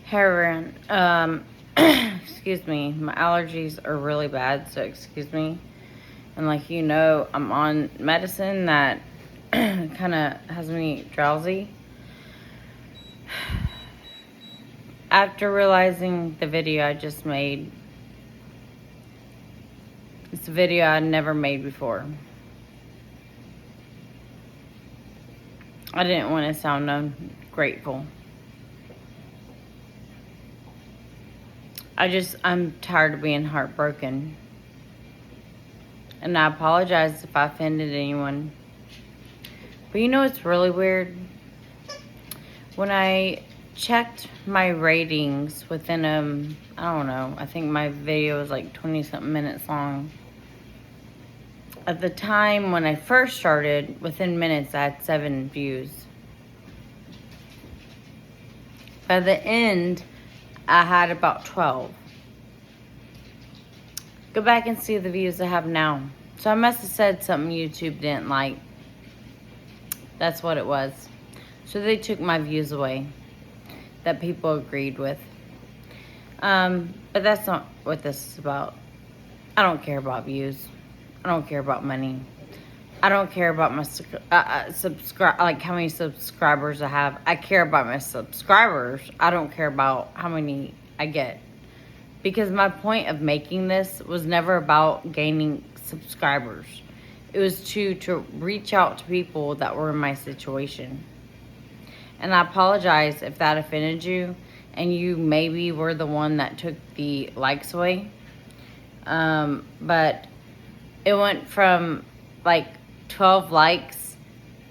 Heroin. Excuse me. My allergies are really bad, so excuse me. And like I'm on medicine that kind of has me drowsy. After realizing the video I just made, it's a video I'd never made before. I didn't want to sound ungrateful. I'm tired of being heartbroken. And I apologize if I offended anyone. But it's really weird? When I checked my ratings within, I don't know, I think my video was like 20-something minutes long. At the time when I first started, within minutes, I had 7 views. By the end, I had about 12. Go back and see the views I have now. So I must have said something YouTube didn't like. That's what it was. So they took my views away that people agreed with. But that's not what this is about. I don't care about views. I don't care about money. I don't care about my like how many subscribers I have. I care about my subscribers. I don't care about how many I get. Because my point of making this was never about gaining subscribers. It was to reach out to people that were in my situation. And I apologize if that offended you and you maybe were the one that took the likes away. But it went from like 12 likes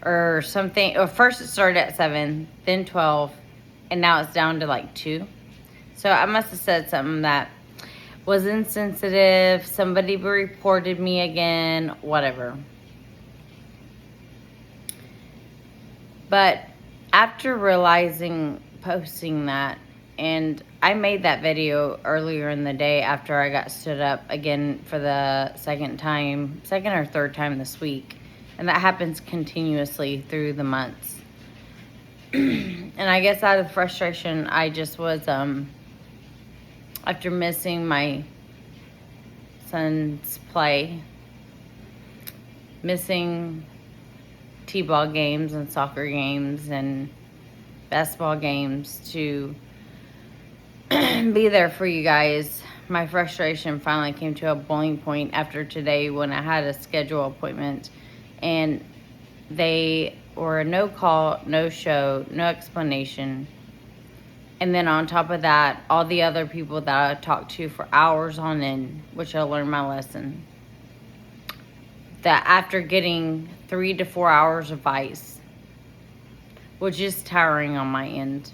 or something. Or first it started at 7, then 12, and now it's down to like 2. So I must have said something that was insensitive. Somebody reported me again, whatever. But after realizing, posting that, and I made that video earlier in the day after I got stood up again for the second or third time this week. And that happens continuously through the months. And I guess out of frustration, I just was, after missing my son's play, missing t-ball games and soccer games and basketball games to be there for you guys, my frustration finally came to a boiling point after today when I had a schedule appointment and they were no call, no show, no explanation. And then on top of that, all the other people that I talked to for hours on end, which I learned my lesson, that after getting 3 to 4 hours of advice, which is tiring on my end,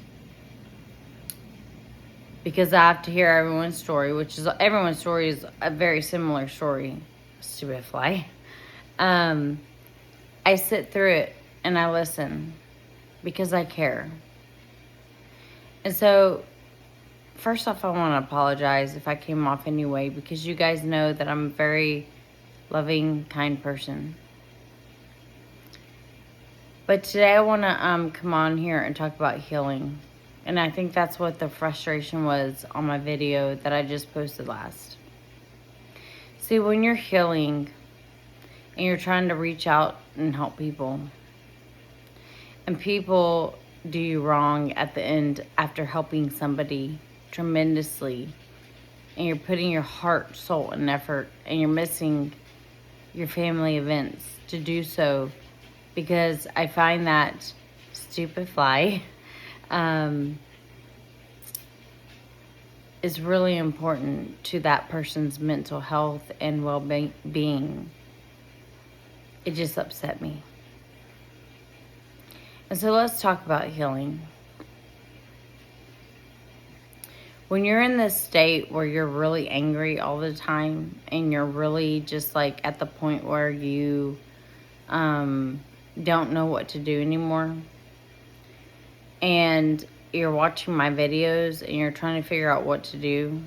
because I have to hear everyone's story, everyone's story is a very similar story. Stupid fly. I sit through it and I listen because I care. And so, first off, I want to apologize if I came off anyway, because you guys know that I'm a very loving, kind person. But today I want to come on here and talk about healing. And I think that's what the frustration was on my video that I just posted last. See, when you're healing and you're trying to reach out and help people, and people do you wrong at the end after helping somebody tremendously, and you're putting your heart, soul, and effort, and you're missing your family events to do so, because I find that stupid fly is really important to that person's mental health and well-being. It just upset me. And so let's talk about healing. When you're in this state where you're really angry all the time and you're really just like at the point where you don't know what to do anymore, and you're watching my videos and you're trying to figure out what to do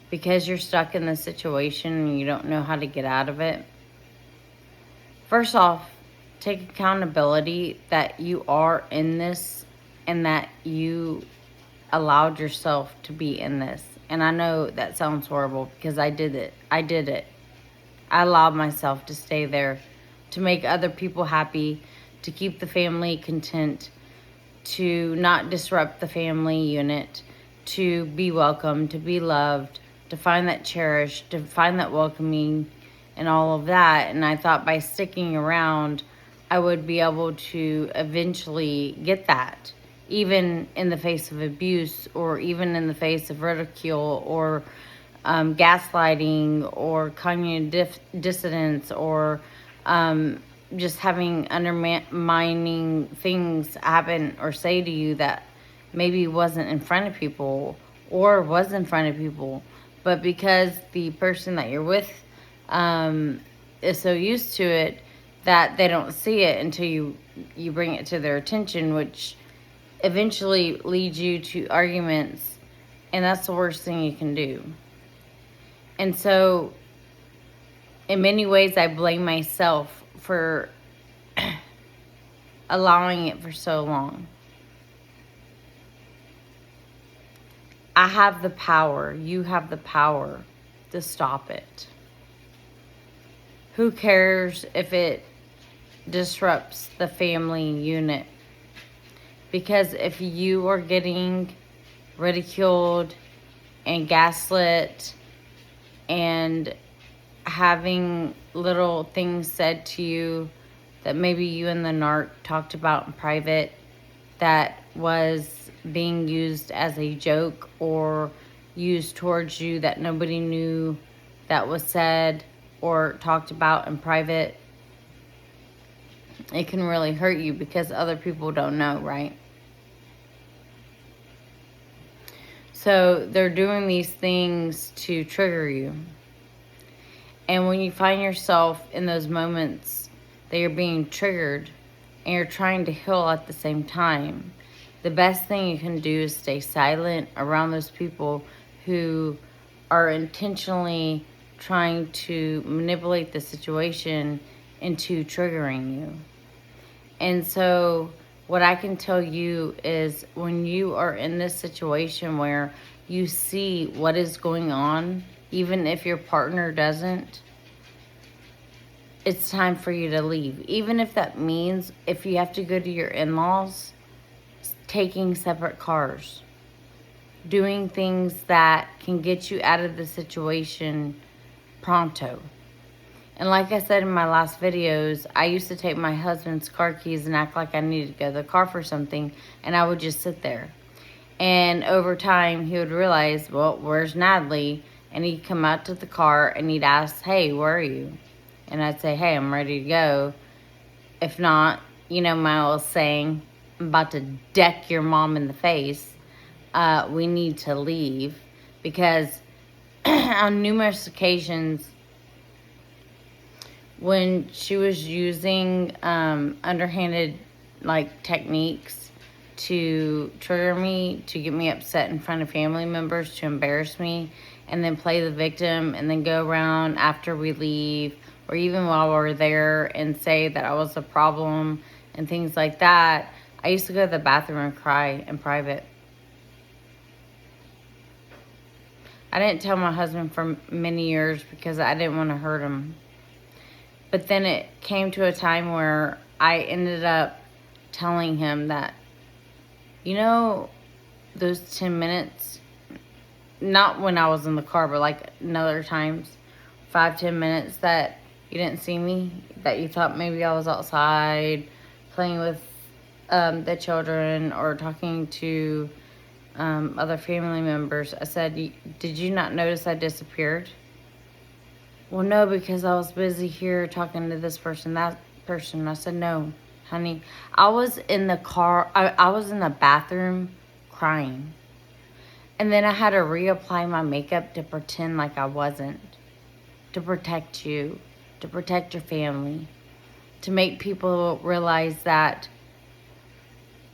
because you're stuck in the situation and you don't know how to get out of it, first off, take accountability that you are in this and that you allowed yourself to be in this. And I know that sounds horrible because I did it. I allowed myself to stay there, to make other people happy, to keep the family content, to not disrupt the family unit, to be welcome, to be loved, to find that cherished, to find that welcoming, and all of that. And I thought by sticking around, I would be able to eventually get that, even in the face of abuse, or even in the face of ridicule, or gaslighting, or cognitive dissonance, or just having undermining things happen or say to you that maybe wasn't in front of people or was in front of people. But because the person that you're with is so used to it that they don't see it until you bring it to their attention, which eventually leads you to arguments, and that's the worst thing you can do. And so in many ways I blame myself for allowing it for so long. I have the power, you have the power to stop it. Who cares if it disrupts the family unit? Because if you are getting ridiculed and gaslit and having little things said to you that maybe you and the narc talked about in private that was being used as a joke or used towards you that nobody knew that was said or talked about in private, it can really hurt you because other people don't know, right? So they're doing these things to trigger you. And when you find yourself in those moments that you're being triggered and you're trying to heal at the same time, the best thing you can do is stay silent around those people who are intentionally trying to manipulate the situation into triggering you. And so what I can tell you is when you are in this situation where you see what is going on, even if your partner doesn't, it's time for you to leave. Even if that means if you have to go to your in-laws, taking separate cars, doing things that can get you out of the situation pronto. And like I said in my last videos, I used to take my husband's car keys and act like I needed to go to the car for something, and I would just sit there. And over time, he would realize, well, where's Natalie? And he'd come out to the car and he'd ask, hey, where are you? And I'd say, hey, I'm ready to go. If not, you know my old saying, I'm about to deck your mom in the face. We need to leave. Because on numerous occasions, when she was using underhanded techniques to trigger me, to get me upset in front of family members, to embarrass me, and then play the victim, and then go around after we leave, or even while we're there, and say that I was a problem and things like that, I used to go to the bathroom and cry in private. I didn't tell my husband for many years because I didn't want to hurt him. But then it came to a time where I ended up telling him that, you know, those 10 minutes, not when I was in the car, but in other times, 5-10 minutes that you didn't see me, that you thought maybe I was outside playing with the children or talking to other family members. I said, did you not notice I disappeared? Well, no, because I was busy here talking to this person, that person. I said, no, honey. I was in the car. I was in the bathroom crying. And then I had to reapply my makeup to pretend like I wasn't. To protect you. To protect your family. To make people realize that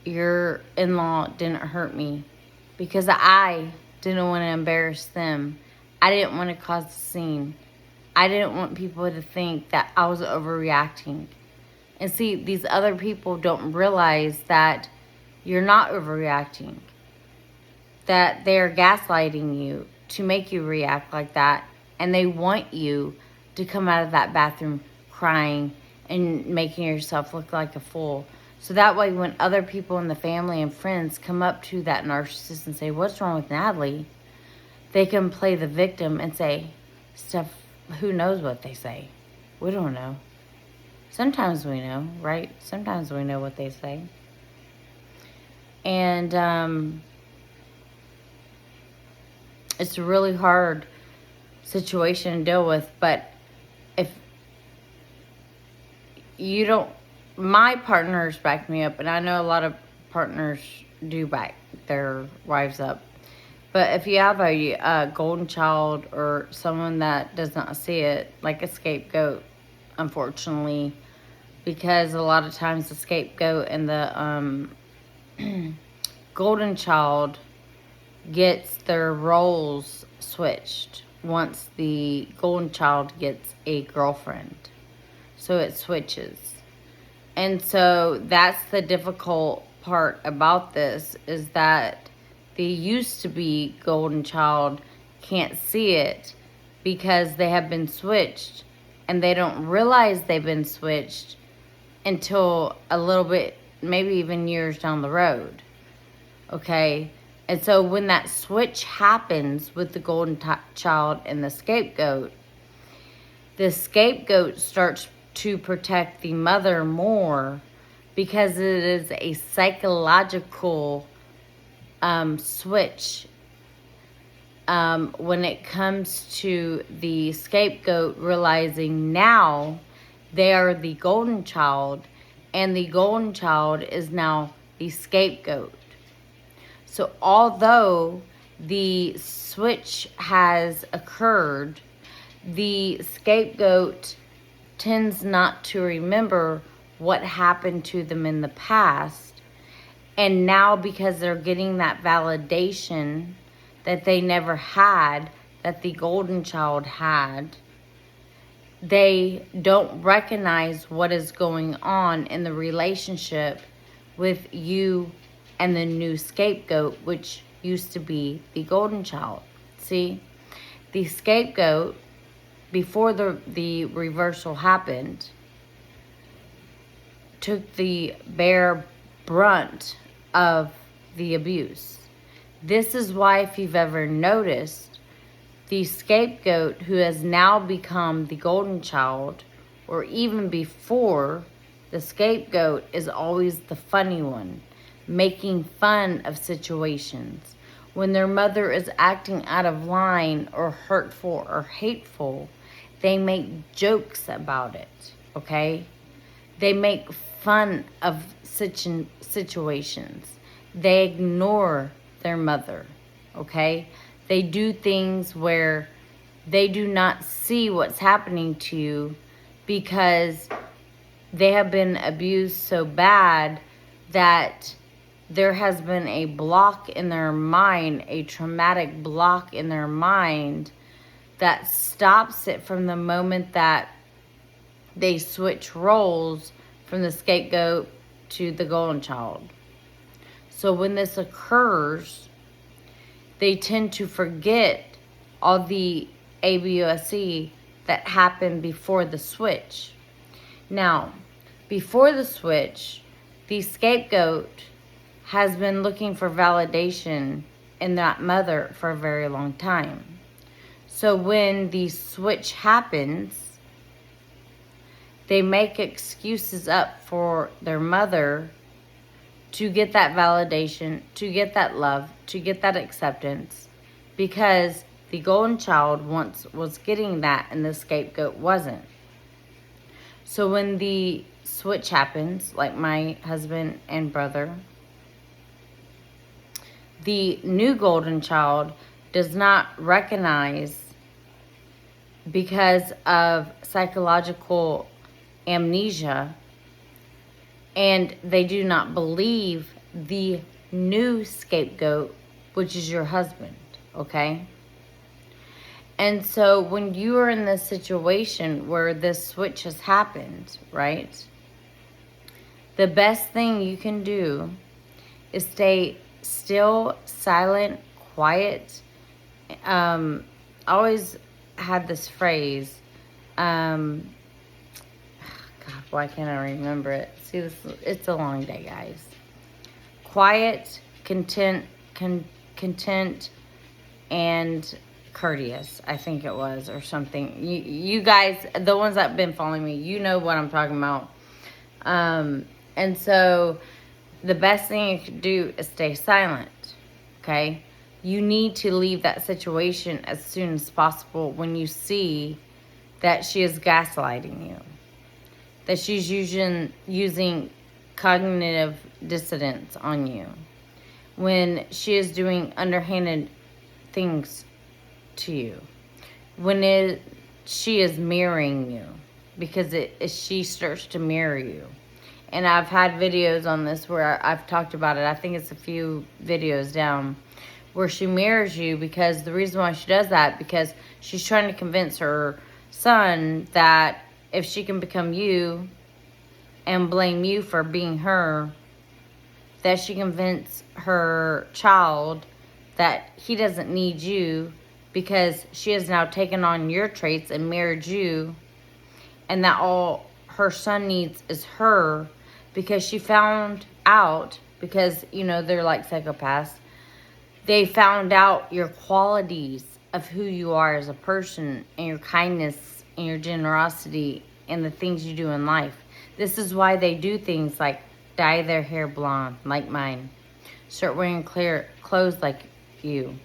your in-law didn't hurt me. Because I didn't want to embarrass them. I didn't want to cause a scene. I didn't want people to think that I was overreacting. And see, these other people don't realize that you're not overreacting. that they're gaslighting you to make you react like that. And they want you to come out of that bathroom crying and making yourself look like a fool. So that way when other people in the family and friends come up to that narcissist and say, what's wrong with Natalie? They can play the victim and say stuff, who knows what they say. We don't know. Sometimes we know, right? Sometimes we know what they say. And it's a really hard situation to deal with. But if you don't, my partners back me up, and I know a lot of partners do back their wives up. But if you have a golden child or someone that does not see it, like a scapegoat, unfortunately, because a lot of times the scapegoat and the golden child gets their roles switched once the golden child gets a girlfriend. So it switches. And so that's the difficult part about this, is that the used to be golden child can't see it because they have been switched, and they don't realize they've been switched until a little bit, maybe even years down the road. Okay? And so when that switch happens with the golden child and the scapegoat starts to protect the mother more, because it is a psychological switch when it comes to the scapegoat realizing now they are the golden child, and the golden child is now the scapegoat. So although the switch has occurred, the scapegoat tends not to remember what happened to them in the past. And now, because they're getting that validation that they never had, that the golden child had, they don't recognize what is going on in the relationship with you and the new scapegoat, which used to be the golden child. See, the scapegoat, before the reversal happened, took the bare brunt of the abuse. This is why, if you've ever noticed, the scapegoat who has now become the golden child, or even before, the scapegoat is always the funny one, making fun of situations. When their mother is acting out of line or hurtful or hateful, they make jokes about it, okay? They make fun of situations. They ignore their mother, okay? They do things where they do not see what's happening to you because they have been abused so bad that there has been a block in their mind, a traumatic block in their mind that stops it from the moment that they switch roles from the scapegoat to the golden child. So when this occurs, they tend to forget all the ABUSE that happened before the switch. Now, before the switch, the scapegoat has been looking for validation in that mother for a very long time. So when the switch happens, they make excuses up for their mother to get that validation, to get that love, to get that acceptance, because the golden child once was getting that and the scapegoat wasn't. So when the switch happens, like my husband and brother, the new golden child does not recognize, because of psychological amnesia, and they do not believe the new scapegoat, which is your husband, okay? And so when you are in this situation where this switch has happened, right, the best thing you can do is stay still, silent, quiet. I always had this phrase. God, why can't I remember it? See, it's a long day, guys. Quiet, content, and courteous, I think it was, or something. You guys, the ones that have been following me, you know what I'm talking about. And so the best thing you can do is stay silent, okay? You need to leave that situation as soon as possible when you see that she is gaslighting you, that she's using cognitive dissonance on you, when she is doing underhanded things to you, when she is mirroring you, because she starts to mirror you. And I've had videos on this where I've talked about it. I think it's a few videos down where she mirrors you, because the reason why she does that, because she's trying to convince her son that if she can become you and blame you for being her, that she convince her child that he doesn't need you, because she has now taken on your traits and mirrored you, and that all her son needs is her, because she found out, because, you know, they're like psychopaths, they found out your qualities of who you are as a person, and your kindness and your generosity and the things you do in life. This is why they do things like dye their hair blonde like mine, start wearing clear clothes like you,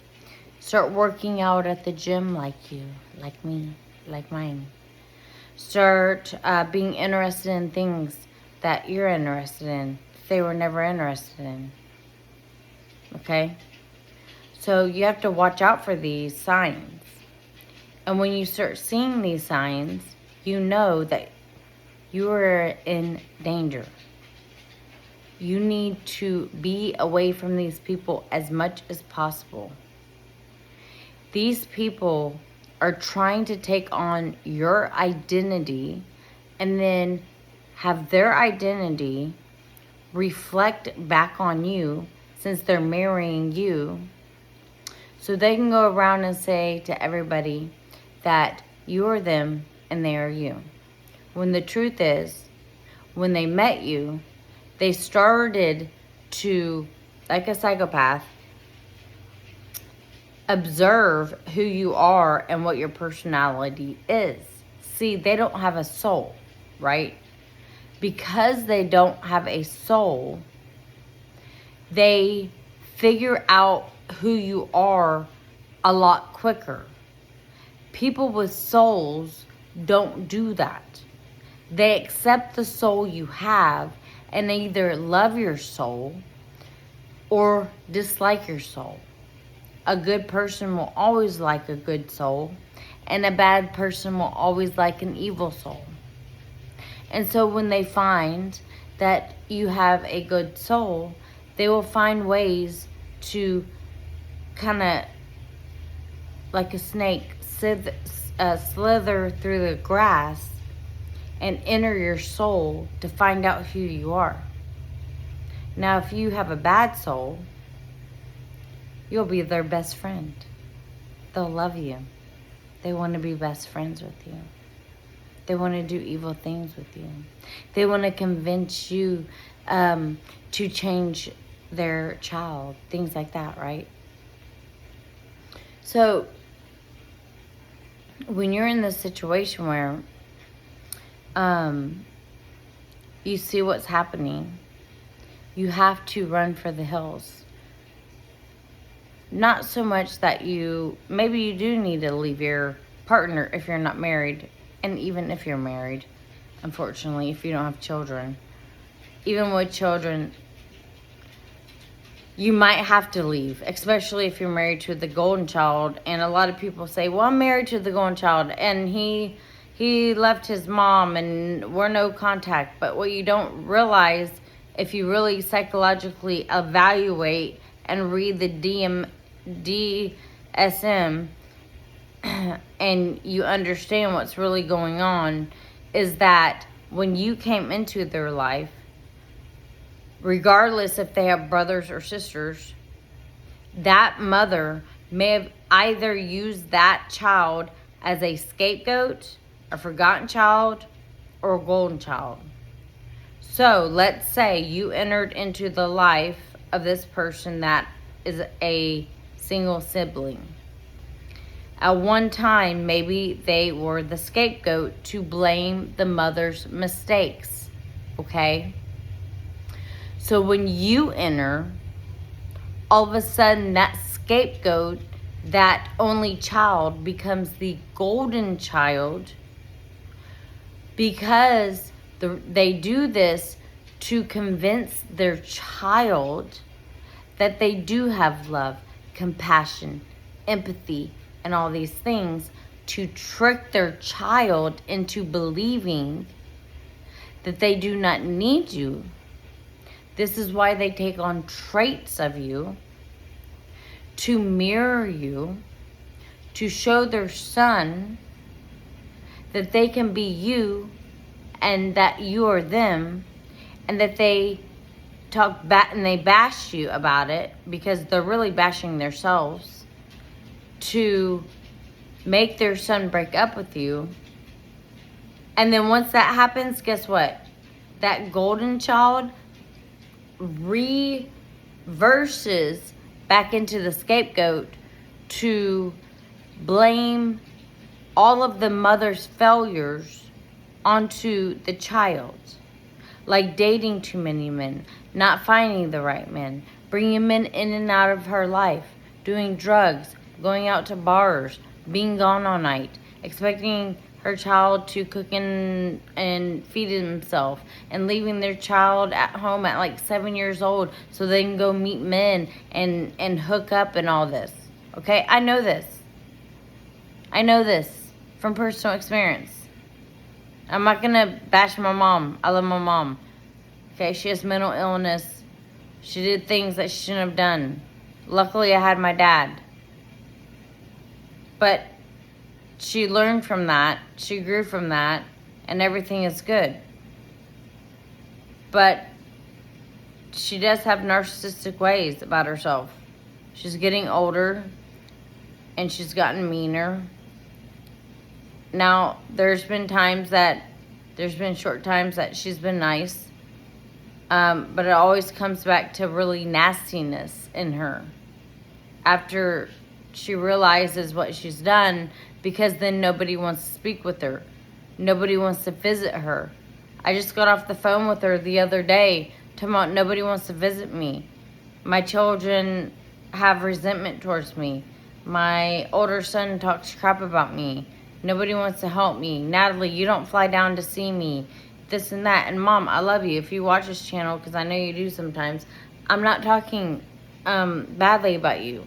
start working out at the gym like you, like me, like mine, start being interested in things that you're interested in, they were never interested in. Okay? So you have to watch out for these signs. And when you start seeing these signs, you know that you are in danger. You need to be away from these people as much as possible. These people are trying to take on your identity and then have their identity reflect back on you, since they're marrying you, so they can go around and say to everybody that you're them and they are you. When the truth is, when they met you, they started to, like a psychopath, observe who you are and what your personality is. See, they don't have a soul, right? Because they don't have a soul, they figure out who you are a lot quicker. People with souls don't do that. They accept the soul you have, and they either love your soul or dislike your soul. A good person will always like a good soul, and a bad person will always like an evil soul. And so when they find that you have a good soul, they will find ways to kind of, like a snake, slither through the grass and enter your soul to find out who you are. Now, if you have a bad soul, you'll be their best friend. They'll love you. They want to be best friends with you. They want to do evil things with you. They want to convince you to change their child. Things like that, right? So, when you're in this situation where you see what's happening, you have to run for the hills. Not so much that maybe you do need to leave your partner if you're not married. And even if you're married, unfortunately, if you don't have children, even with children, you might have to leave, especially if you're married to the golden child. And a lot of people say, well, I'm married to the golden child, and he left his mom, and we're no contact. But what you don't realize, if you really psychologically evaluate and read the DSM, and you understand what's really going on, is that when you came into their life, regardless if they have brothers or sisters, that mother may have either used that child as a scapegoat, a forgotten child, or a golden child. So let's say you entered into the life of this person that is a single sibling. At one time, maybe they were the scapegoat to blame the mother's mistakes, okay? So when you enter, all of a sudden that scapegoat, that only child, becomes the golden child, because they do this to convince their child that they do have love, compassion, empathy, and all these things, to trick their child into believing that they do not need you. This is why they take on traits of you to mirror you, to show their son that they can be you and that you are them, and that they talk back and they bash you about it because they're really bashing themselves, to make their son break up with you. And then once that happens, guess what? That golden child reverses back into the scapegoat to blame all of the mother's failures onto the child. Like dating too many men, not finding the right men, bringing men in and out of her life, doing drugs, going out to bars, being gone all night, expecting her child to cook and feed himself, and leaving their child at home at like 7 years old so they can go meet men and hook up and all this. Okay, I know this. I know this from personal experience. I'm not gonna bash my mom. I love my mom. Okay, she has mental illness. She did things that she shouldn't have done. Luckily, I had my dad. But she learned from that. She grew from that. And everything is good. But she does have narcissistic ways about herself. She's getting older. And she's gotten meaner. Now, there's been short times that she's been nice. But it always comes back to really nastiness in her. After she realizes what she's done, because then nobody wants to speak with her. Nobody wants to visit her. I just got off the phone with her the other day, talking about nobody wants to visit me. My children have resentment towards me. My older son talks crap about me. Nobody wants to help me. Natalie, you don't fly down to see me. This and that. And Mom, I love you. If you watch this channel, because I know you do sometimes, I'm not talking badly about you.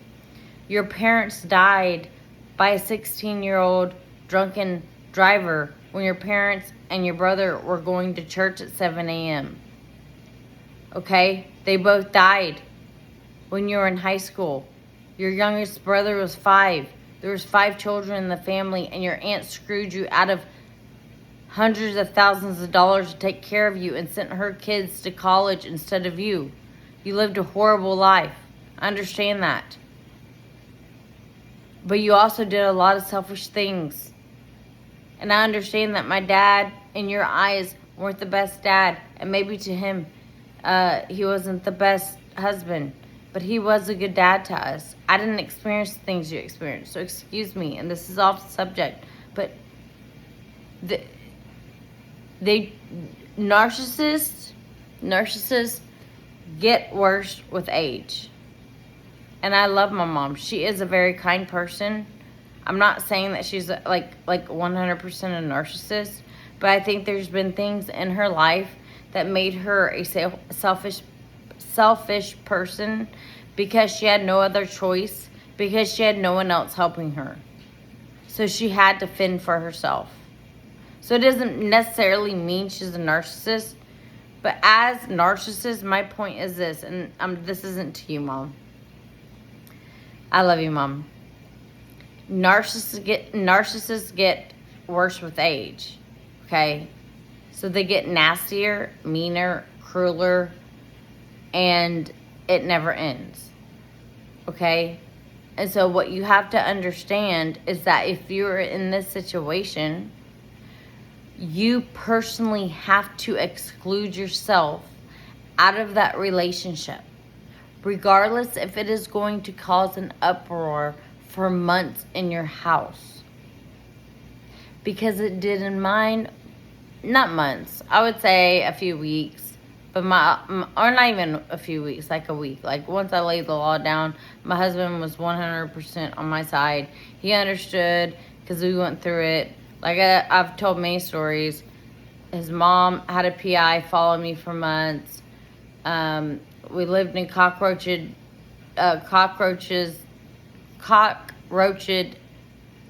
Your parents died by a 16-year-old drunken driver when your parents and your brother were going to church at 7 a.m. Okay? They both died when you were in high school. Your youngest brother was 5. There was 5 children in the family, and your aunt screwed you out of hundreds of thousands of dollars to take care of you and sent her kids to college instead of you. You lived a horrible life. I understand that. But you also did a lot of selfish things. And I understand that my dad, in your eyes, weren't the best dad. And maybe to him, he wasn't the best husband. But he was a good dad to us. I didn't experience the things you experienced. So excuse me, and this is off the subject. But narcissists get worse with age. And I love my mom. She is a very kind person. I'm not saying that she's like 100% a narcissist, but I think there's been things in her life that made her a selfish person, because she had no other choice, because she had no one else helping her. So she had to fend for herself. So it doesn't necessarily mean she's a narcissist, but as narcissists, my point is this, and this isn't to you, Mom. I love you, Mom. Narcissists get worse with age, okay? So they get nastier, meaner, crueler, and it never ends. Okay? And so what you have to understand is that if you're in this situation, you personally have to exclude yourself out of that relationship, regardless if it is going to cause an uproar for months in your house. Because it did in mine, not months, I would say a few weeks. But or not even a few weeks, like a week. Like once I laid the law down, my husband was 100% on my side. He understood because we went through it. Like I've told many stories. His mom had a PI follow me for months. We lived in cockroached,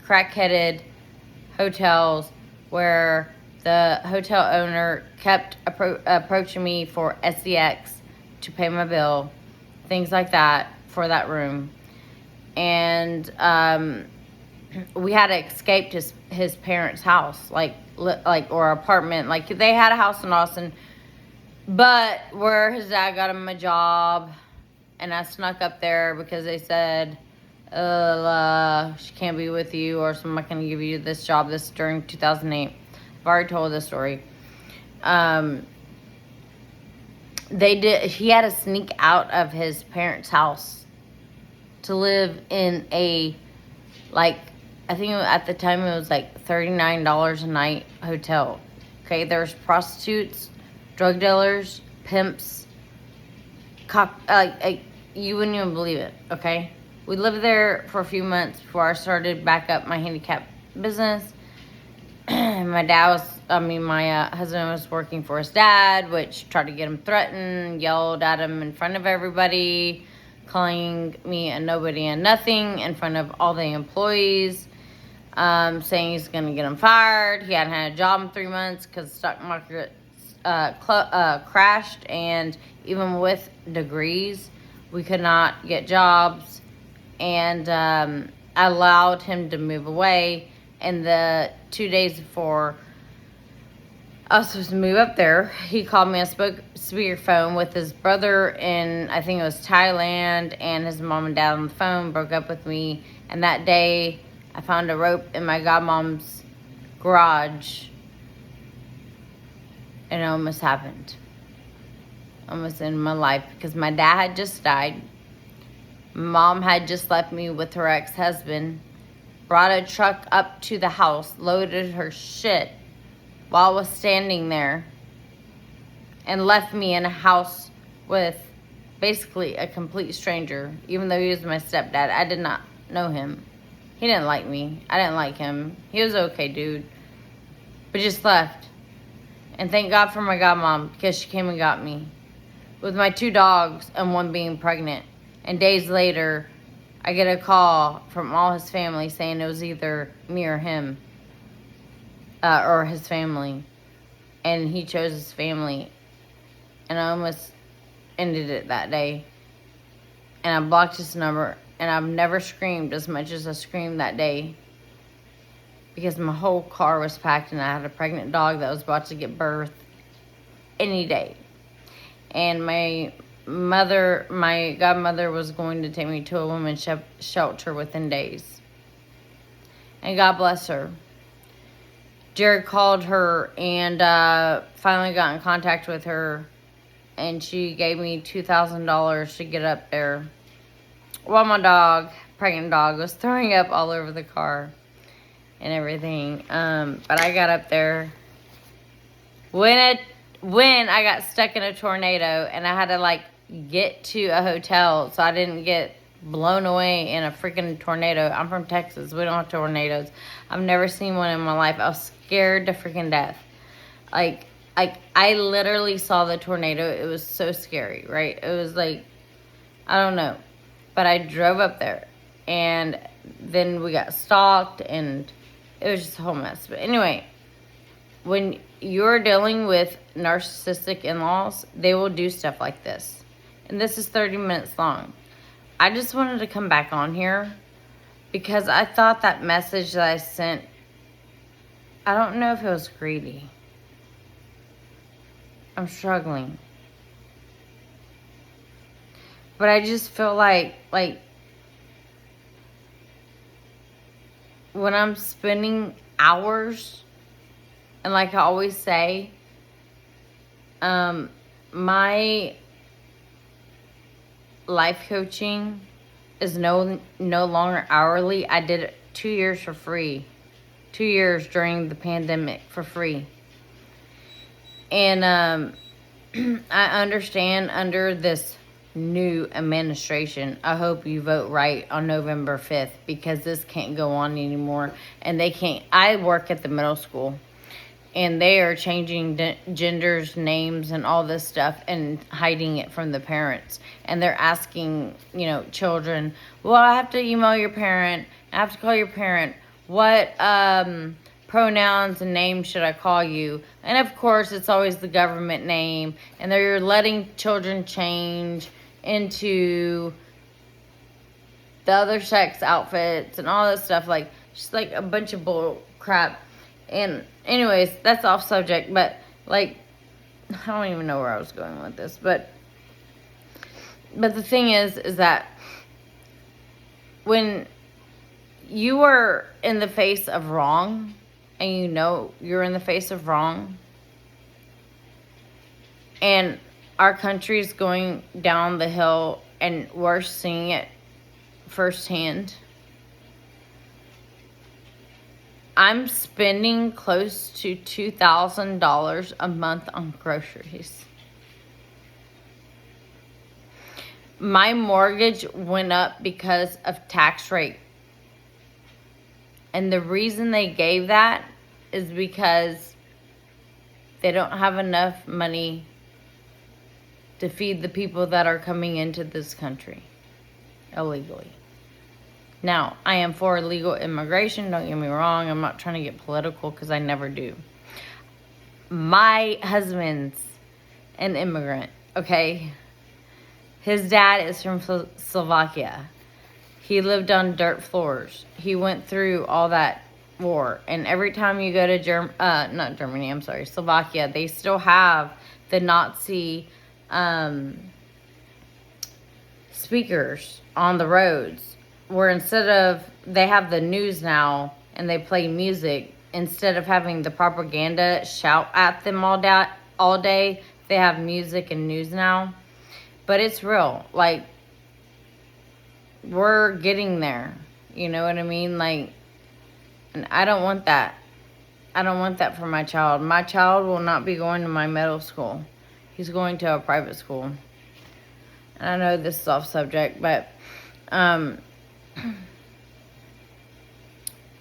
crack-headed hotels where the hotel owner kept approaching me for SDX to pay my bill, things like that for that room. And we had to escape to his parents' house, or apartment. Like they had a house in Austin, but where his dad got him a job, and I snuck up there because they said, she can't be with you, or so I'm not going to give you this job. This during 2008. I've already told this story. He had to sneak out of his parents' house to live in a, I think at the time it was like $39 a night hotel. Okay, there's prostitutes, drug dealers, pimps, you wouldn't even believe it, okay? We lived there for a few months before I started back up my handicap business. My husband was working for his dad, which tried to get him threatened, yelled at him in front of everybody, calling me a nobody and nothing in front of all the employees, saying he's going to get him fired. He hadn't had a job in 3 months because the stock market crashed, and even with degrees, we could not get jobs. And I allowed him to move away. And the 2 days before I was supposed to move up there, he called me on speakerphone with his brother in, I think it was Thailand, and his mom and dad on the phone, broke up with me. And that day, I found a rope in my godmom's garage, and it almost happened. Almost in my life, because my dad had just died. Mom had just left me with her ex-husband, brought a truck up to the house, loaded her shit while I was standing there, and left me in a house with basically a complete stranger. Even though he was my stepdad, I did not know him. He didn't like me. I didn't like him. He was okay, dude. But just left. And thank God for my godmom, because she came and got me. With my 2 dogs and one being pregnant. And days later, I get a call from all his family saying it was either me or him, or his family. And he chose his family. And I almost ended it that day. And I blocked his number. And I've never screamed as much as I screamed that day. Because my whole car was packed and I had a pregnant dog that was about to give birth any day. And my godmother was going to take me to a women's shelter within days. And God bless her. Jared called her and finally got in contact with her. And she gave me $2,000 to get up there. While my pregnant dog, was throwing up all over the car and everything. But I got up there. When I got stuck in a tornado and I had to get to a hotel so I didn't get blown away in a freaking tornado. I'm from Texas. We don't have tornadoes. I've never seen one in my life. I was scared to freaking death. I literally saw the tornado. It was so scary, right? It was I don't know. But I drove up there and then we got stalked and it was just a whole mess. But anyway, when you're dealing with narcissistic in-laws, they will do stuff like this. And this is 30 minutes long. I just wanted to come back on here because I thought that message that I sent, I don't know if it was greedy. I'm struggling. But I just feel like when I'm spending hours, and like I always say, my life coaching is no longer hourly. I did it 2 years for free. 2 years during the pandemic for free. And I understand under this new administration, I hope you vote right on November 5th, because this can't go on anymore. And they can't. I work at the middle school, and they are changing genders, names, and all this stuff and hiding it from the parents. And they're asking, children, well, I have to email your parent. I have to call your parent. What pronouns and names should I call you? And of course, it's always the government name. And they're letting children change into the other sex outfits and all that stuff. Like, just like a bunch of bull crap. And anyways, that's off subject, but like, I don't even know where I was going with this, but the thing is that when you are in the face of wrong, and you know you're in the face of wrong, and our country is going down the hill, and we're seeing it firsthand, I'm spending close to $2,000 a month on groceries. My mortgage went up because of tax rate. And the reason they gave that is because they don't have enough money to feed the people that are coming into this country illegally. Now, I am for legal immigration, don't get me wrong. I'm not trying to get political, because I never do. My husband's an immigrant, okay? His dad is from Slovakia. He lived on dirt floors. He went through all that war. And every time you go to Slovakia, they still have the Nazi speakers on the roads. Where instead of, they have the news now and they play music, instead of having the propaganda shout at them all day, they have music and news now. But it's real. Like, we're getting there. You know what I mean? Like, and I don't want that. I don't want that for my child. My child will not be going to my middle school. He's going to a private school. And I know this is off subject, but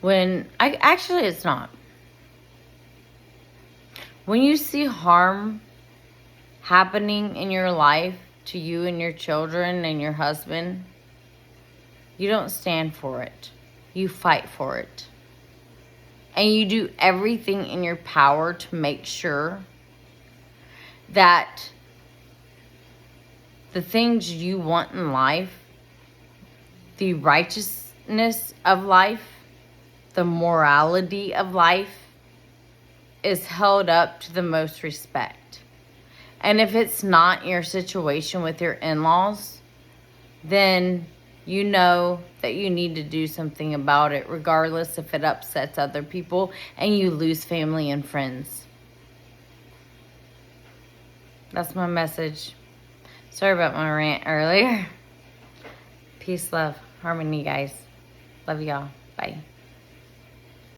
it's not. When you see harm happening in your life to you and your children and your husband, you don't stand for it. You fight for it. And you do everything in your power to make sure that the things you want in life, the righteousness of life, the morality of life, is held up to the most respect. And if it's not your situation with your in-laws, then you know that you need to do something about it, regardless if it upsets other people and you lose family and friends. That's my message. Sorry about my rant earlier. Peace, love, harmony, guys. Love y'all. Bye.